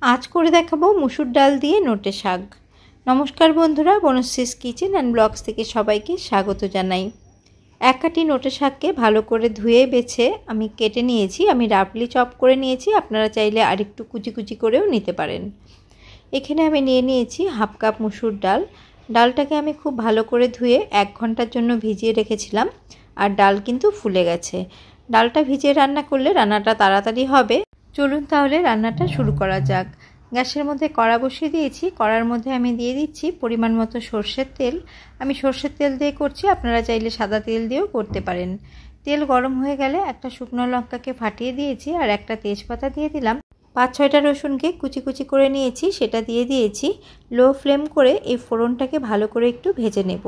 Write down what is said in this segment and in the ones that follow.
आज করে দেখাবো মুসুর ডাল দিয়ে নোটে শাক। নমস্কার বন্ধুরা, বনশ্রীস কিচেন অ্যান্ড ব্লগস থেকে সবাইকে স্বাগত জানাই। এক কাটি নোটে শাককে ভালো করে ধুয়ে বেছে আমি কেটে নিয়েছি। আমি রাফলি চপ করে নিয়েছি, আপনারা চাইলে আরেকটু কুচি কুচি করেও নিতে পারেন। এখানে আমি নিয়ে নিয়েছি হাফ কাপ মুসুর ডাল। ডালটাকে আমি খুব ভালো করে ধুয়ে 1 ঘন্টার জন্য ভিজিয়ে রেখেছিলাম, আর ডাল কিন্তু ফুলে গেছে। ডালটা ভিজিয়ে রান্না করলে রান্নাটা তাড়াতাড়ি হবে। চলুন তাহলে রান্নাটা শুরু করা যাক। গ্যাসের মধ্যে কড়া বসিয়ে দিয়েছি। কড়ার মধ্যে আমি দিয়ে দিচ্ছি পরিমাণ মতো সর্ষের তেল। আমি সর্ষের তেল দিয়ে করছি, আপনারা চাইলে সাদা তেল দিয়েও করতে পারেন। তেল গরম হয়ে গেলে একটা শুকনো লঙ্কাকে ফাটিয়ে দিয়েছি, আর একটা তেজপাতা দিয়ে দিলাম। 5-6টা রসুনকে কুচি কুচি করে নিয়েছি, সেটা দিয়ে দিয়েছি। লো ফ্লেম করে এই ফোড়নটাকে ভালো করে একটু ভেজে নেব।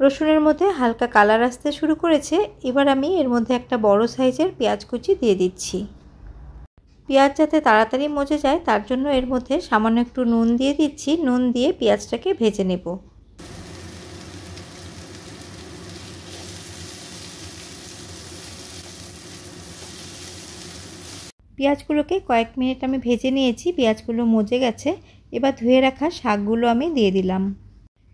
রসুনের মধ্যে হালকা কালার আসতে শুরু করেছে। এবার আমি এর মধ্যে একটা বড় সাইজের পেঁয়াজ কুচি দিয়ে দিচ্ছি। পেঁয়াজ যাতে তাড়াতাড়ি মজে যায় তার জন্য এর মধ্যে সামান্য একটু নুন দিয়ে দিচ্ছি। নুন দিয়ে পেঁয়াজটাকে ভেজে নেব। পেঁয়াজগুলোকে কয়েক মিনিট আমি ভেজে নিয়েছি। পেঁয়াজগুলো মজে গেছে। এবার ধুয়ে রাখা শাকগুলো আমি দিয়ে দিলাম।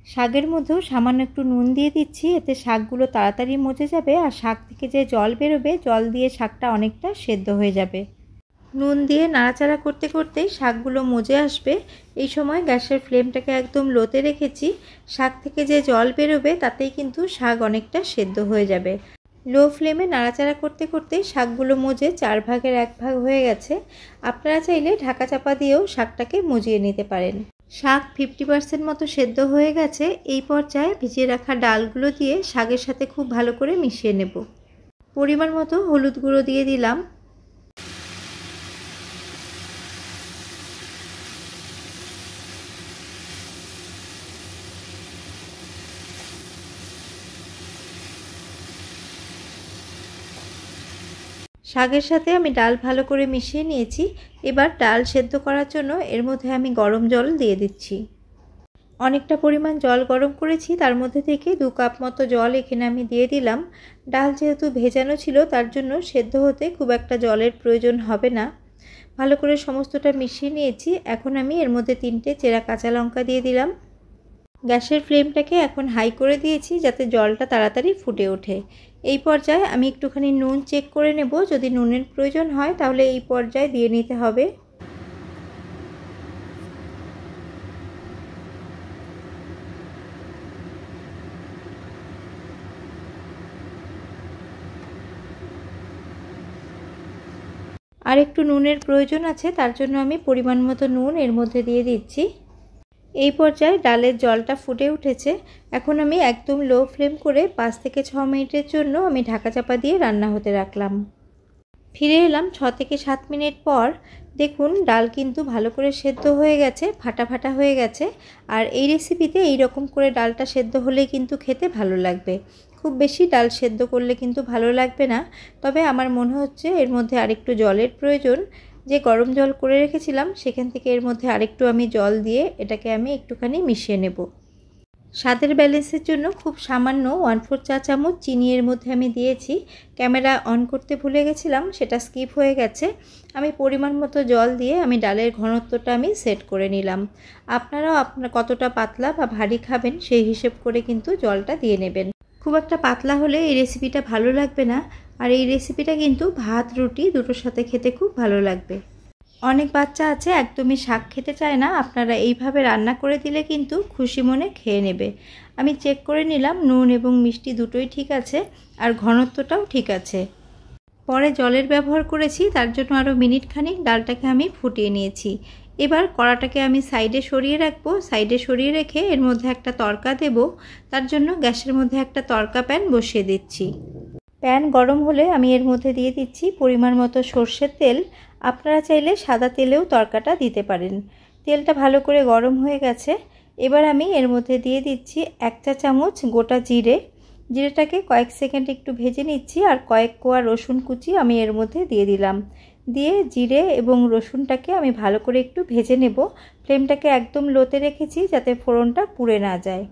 শাকের মধ্যেও সামান্য একটু নুন দিয়ে দিচ্ছি, এতে শাকগুলো তাড়াতাড়ি মজে যাবে, আর শাক থেকে যে জল বেরোবে জল দিয়ে শাকটা অনেকটা সেদ্ধ হয়ে যাবে। নুন দিয়ে নাড়াচাড়া করতে করতেই শাকগুলো মজে আসবে। এই সময় গ্যাসের ফ্লেমটাকে একদম লোতে রেখেছি। শাক থেকে যে জল বেরোবে তাতেই কিন্তু শাক অনেকটা সেদ্ধ হয়ে যাবে। লো ফ্লেমে নাড়াচাড়া করতে করতেই শাকগুলো মজে 4 ভাগের 1 ভাগ হয়ে গেছে। আপনারা চাইলে ঢাকা চাপা দিয়েও শাকটাকে মজিয়ে নিতে পারেন। শাক 50% মতো সেদ্ধ হয়ে গেছে। এই পর্যায়ে ভিজিয়ে রাখা ডালগুলো দিয়ে শাকের সাথে খুব ভালো করে মিশিয়ে নেব। পরিমাণ মতো হলুদ গুঁড়ো দিয়ে দিলাম। শাকের সাথে আমি ডাল ভালো করে মিশিয়ে নিয়েছি। এবার ডাল সেদ্ধ করার জন্য এর মধ্যে আমি গরম জল দিয়ে দিচ্ছি। অনেকটা পরিমাণ জল গরম করেছি, তার মধ্যে থেকে 2 কাপ মতো জল এখানে আমি দিয়ে দিলাম। ডাল যেহেতু ভেজানো ছিল তার জন্য সেদ্ধ হতে খুব একটা জলের প্রয়োজন হবে না। ভালো করে সমস্তটা মিশিয়ে নিয়েছি। এখন আমি এর মধ্যে 3টে চেরা কাঁচা লঙ্কা দিয়ে দিলাম। গ্যাসের ফ্লেমটাকে এখন হাই করে দিয়েছি যাতে জলটা তাড়াতাড়ি ফুটে ওঠে। এই পর্যায়ে আমি একটুখানি নুন চেক করে নেব। যদি নুনের প্রয়োজন হয় তাহলে এই পর্যায়ে দিয়ে নিতে হবে। আর একটু নুনের প্রয়োজন আছে, তার জন্য আমি পরিমাণ মতো নুন এর মধ্যে দিয়ে দিচ্ছি। এই পর্যায়ে ডালের জলটা ফুটে উঠেছে। এখন আমি একদম লো ফ্লেম করে 5 থেকে 6 মিনিটের জন্য আমি ঢাকা চাপা দিয়ে রান্না হতে রাখলাম। ফিরে এলাম 6 থেকে 7 মিনিট পর। দেখুন ডাল কিন্তু ভালো করে সেদ্ধ হয়ে গেছে, ফাটা ফাটা হয়ে গেছে। আর এই রেসিপিতে এই রকম করে ডালটা সেদ্ধ হলেই কিন্তু খেতে ভালো লাগবে। খুব বেশি ডাল সেদ্ধ করলে কিন্তু ভালো লাগবে না। তবে আমার মনে হচ্ছে এর মধ্যে আরেকটু জলের প্রয়োজন। যে গরম জল করে রেখেছিলাম সেখান থেকে এর মধ্যে আরেকটু আমি জল দিয়ে এটাকে আমি একটুখানি মিশিয়ে নেব। স্বাদের ব্যালেন্সের জন্য খুব সামান্য 1/4 চা চামচ চিনি এর মধ্যে আমি দিয়েছি। ক্যামেরা অন করতে ভুলে গেছিলাম, সেটা স্কিপ হয়ে গেছে। আমি পরিমাণ মতো জল দিয়ে আমি ডালের ঘনত্বটা আমি সেট করে নিলাম। আপনারাও আপনার কতটা পাতলা বা ভারী খাবেন সেই হিসেব করে কিন্তু জলটা দিয়ে নেবেন। খুব একটা পাতলা হলে এই রেসিপিটা ভালো লাগবে না। আর এই রেসিপিটা কিন্তু ভাত রুটি দুটোর সাথে খেতে খুব ভালো লাগবে। অনেক বাচ্চা আছে একদমই শাক খেতে চায় না, আপনারা এইভাবে রান্না করে দিলে কিন্তু খুশি মনে খেয়ে নেবে। আমি চেক করে নিলাম নুন এবং মিষ্টি দুটোই ঠিক আছে, আর ঘনত্বটাও ঠিক আছে। পরে জলের ব্যবহার করেছি, তার জন্য আরও মিনিট খানিক ডালটাকে আমি ফুটিয়ে নিয়েছি। এবার কড়াটাকে আমি সাইডে সরিয়ে রাখবো। সাইডে সরিয়ে রেখে এর মধ্যে একটা তড়কা দেব। তার জন্য গ্যাসের মধ্যে একটা তড়কা প্যান বসিয়ে দিচ্ছি। প্যান গরম হলে আমি এর মধ্যে দিয়ে দিচ্ছি পরিমাণ মতো সর্ষের তেল। আপনারা চাইলে সাদা তেলেও তড়কাটা দিতে পারেন। তেলটা ভালো করে গরম হয়ে গেছে। এবার আমি এর মধ্যে দিয়ে দিচ্ছি 1 চা চামচ গোটা জিরে। জিরেটাকে কয়েক সেকেন্ড একটু ভেজে নিচ্ছি, আর কয়েক কোয়া রসুন কুচি আমি এর মধ্যে দিয়ে দিলাম। দিয়ে জিরে এবং রসুনটাকে আমি ভালো করে একটু ভেজে নেব। ফ্লেমটাকে একদম লোতে রেখেছি যাতে ফোড়নটা পুড়ে না যায়।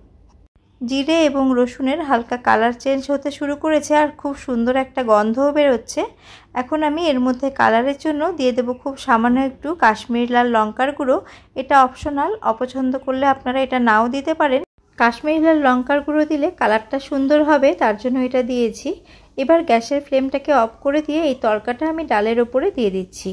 জিরে এবং রসুনের হালকা কালার চেঞ্জ হতে শুরু করেছে আর খুব সুন্দর একটা গন্ধও বেরোচ্ছে। এখন আমি এর মধ্যে কালারের জন্য দিয়ে দেব খুব সামান্য একটু কাশ্মীরি লাল লঙ্কার গুঁড়ো। এটা অপশনাল, অপছন্দ করলে আপনারা এটা নাও দিতে পারেন। কাশ্মীরি লাল লঙ্কার গুঁড়ো দিলে কালারটা সুন্দর হবে, তার জন্য এটা দিয়েছি। এবার গ্যাসের ফ্লেমটাকে অফ করে দিয়ে এই তড়কাটা আমি ডালের ওপরে দিয়ে দিচ্ছি।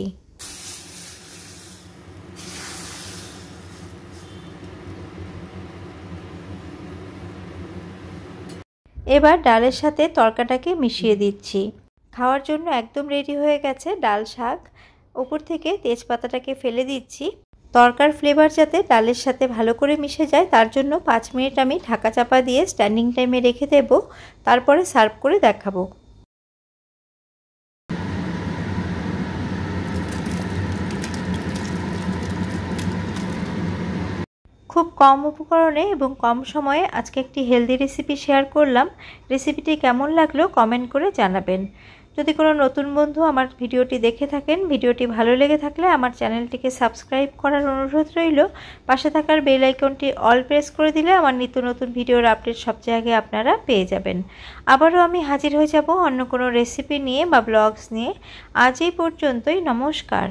এবার ডালের সাথে তড়কাটাকে মিশিয়ে দিচ্ছি। খাওয়ার জন্য একদম রেডি হয়ে গেছে ডাল শাক। ওপর থেকে তেজপাতাটাকে ফেলে দিচ্ছি। তড়কার ফ্লেভার যাতে ডালের সাথে ভালো করে মিশে যায় তার জন্য 5 মিনিট আমি ঢাকা চাপা দিয়ে স্ট্যান্ডিং টাইমে রেখে দেব, তারপরে সার্ভ করে দেখাবো। খুব কম উপকরণে এবং কম সময়ে আজকে একটি হেলদি রেসিপি শেয়ার করলাম। রেসিপিটি কেমন লাগলো কমেন্ট করে জানাবেন। যদি কোনো নতুন বন্ধু আমার ভিডিওটি দেখে থাকেন, ভিডিওটি ভালো লেগে থাকলে আমার চ্যানেলটিকে সাবস্ক্রাইব করার অনুরোধ রইল। পাশে থাকার বেল আইকনটি অল প্রেস করে দিলে আমার নিত্য নতুন ভিডিওর আপডেট সবচেয়ে আগে আপনারা পেয়ে যাবেন। আবারও আমি হাজির হয়ে যাব অন্য কোনো রেসিপি নিয়ে বা ব্লগস নিয়ে। আজ এই পর্যন্তই, নমস্কার।